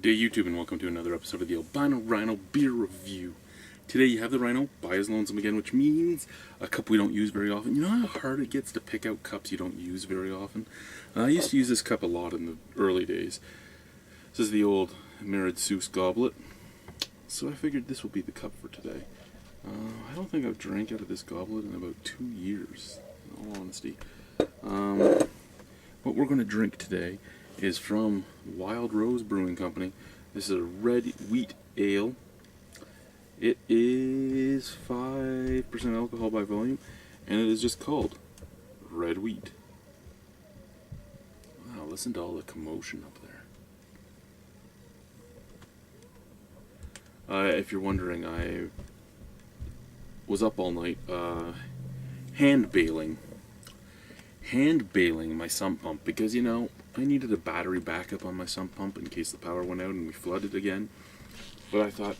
G'day YouTube and welcome to another episode of the Albino Rhino beer review. Today you have the Rhino, buy as lonesome again, which means a cup we don't use very often. You know how hard it gets to pick out cups you don't use very often? I used to use this cup a lot in the early days. This is the old Mirrored Seuss goblet. So I figured this will be the cup for today. I don't think I've drank out of this goblet in about 2 years, in all honesty. What we're going to drink today is from Wild Rose Brewing Company. This is a red wheat ale. It is 5% alcohol by volume, and it is just called Red Wheat. Wow, listen to all the commotion up there. If you're wondering, I was up all night hand baling my sump pump because, you know, I needed a battery backup on my sump pump in case the power went out and we flooded again. But I thought,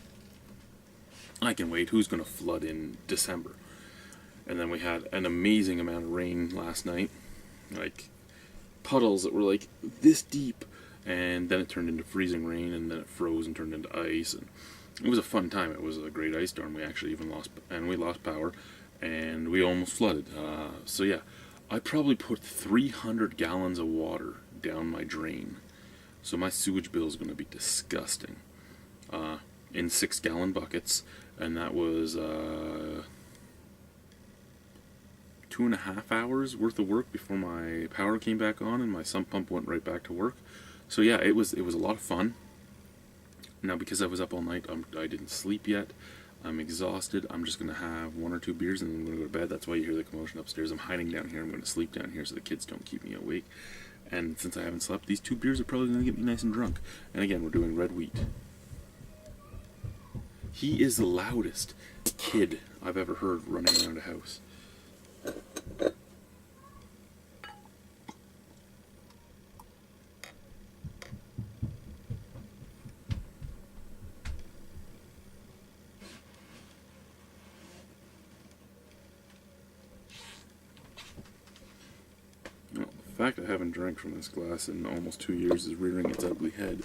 I can wait. Who's going to flood in December? And then we had an amazing amount of rain last night. Like, puddles that were like this deep. And then it turned into freezing rain, and then it froze and turned into ice. And it was a fun time. It was a great ice storm. We actually even lost power. And we almost flooded. So yeah, I probably put 300 gallons of water down my drain. So my sewage bill is going to be disgusting. In 6-gallon buckets, and that was 2.5 hours worth of work before my power came back on and my sump pump went right back to work. So yeah, it was a lot of fun. Now because I was up all night, I didn't sleep yet. I'm exhausted. I'm just going to have 1 or 2 beers and then I'm going to go to bed. That's why you hear the commotion upstairs. I'm hiding down here. I'm going to sleep down here so the kids don't keep me awake. And since I haven't slept, these 2 beers are probably going to get me nice and drunk. And again, we're doing red wheat. He is the loudest kid I've ever heard running around a house. Well, the fact I haven't drank from this glass in almost 2 years is rearing its ugly head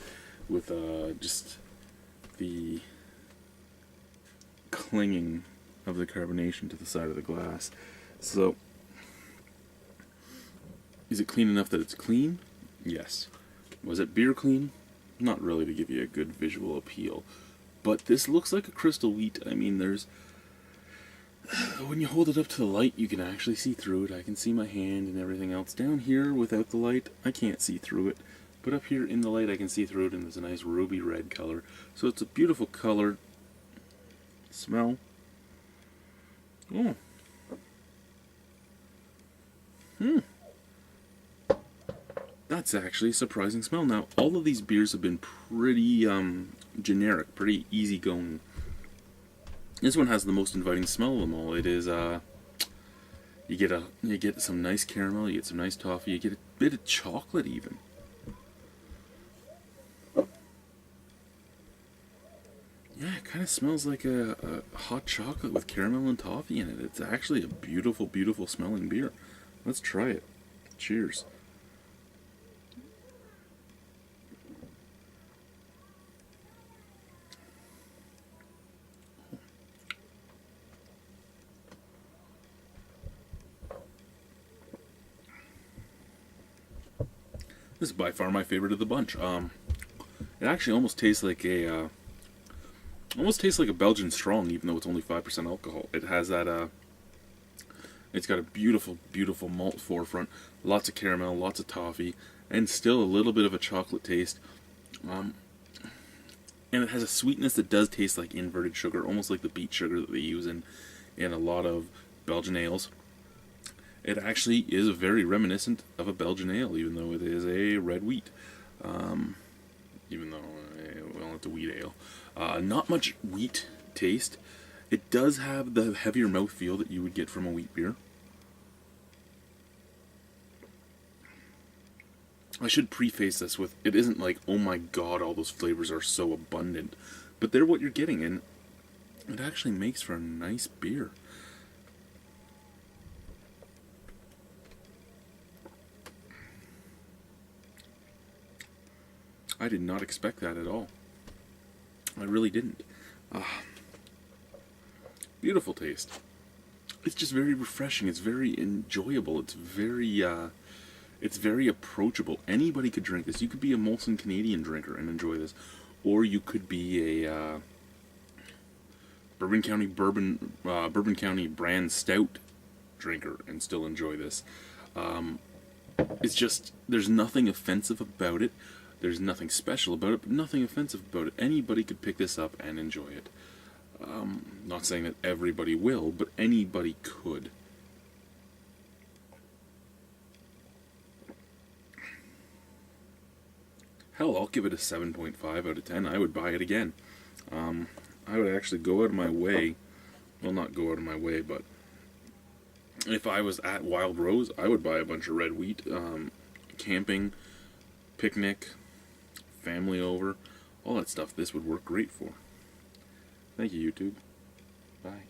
with just the clinging of the carbonation to the side of the glass. So, is it clean enough that it's clean? Yes. Was it beer clean? Not really, to give you a good visual appeal. But this looks like a crystal wheat. I mean, when you hold it up to the light, you can actually see through it. I can see my hand and everything else. Down here, without the light, I can't see through it. But up here in the light, I can see through it, and there's a nice ruby red color. So it's a beautiful color. Smell. Oh. That's actually a surprising smell. Now, all of these beers have been pretty generic, pretty easygoing. This one has the most inviting smell of them all. It is you get some nice caramel, you get some nice toffee, you get a bit of chocolate even. Yeah, it kind of smells like a hot chocolate with caramel and toffee in it. It's actually a beautiful, beautiful smelling beer. Let's try it. Cheers. This is by far my favorite of the bunch. It actually almost tastes like a Belgian strong, even though it's only 5% alcohol. It has that, it's got a beautiful, beautiful malt forefront, lots of caramel, lots of toffee, and still a little bit of a chocolate taste. And it has a sweetness that does taste like inverted sugar, almost like the beet sugar that they use in a lot of Belgian ales. It actually is very reminiscent of a Belgian ale, even though it is a red wheat. Even though, well, it's a wheat ale. Not much wheat taste. It does have the heavier mouthfeel that you would get from a wheat beer. I should preface this with, it isn't like, oh my god, all those flavors are so abundant. But they're what you're getting, and it actually makes for a nice beer. I did not expect that at all. I really didn't. Beautiful taste. It's just very refreshing. It's very enjoyable. It's very approachable. Anybody could drink this. You could be a Molson Canadian drinker and enjoy this, or you could be a Bourbon County brand stout drinker and still enjoy this. It's just, there's nothing offensive about it. There's nothing special about it, but nothing offensive about it. Anybody could pick this up and enjoy it. Not saying that everybody will, but anybody could. Hell, I'll give it a 7.5 out of 10. I would buy it again. I would actually go out of my way, well, not go out of my way, but if I was at Wild Rose, I would buy a bunch of red wheat. Camping, picnic, family over, all that stuff this would work great for. Thank you, YouTube. Bye.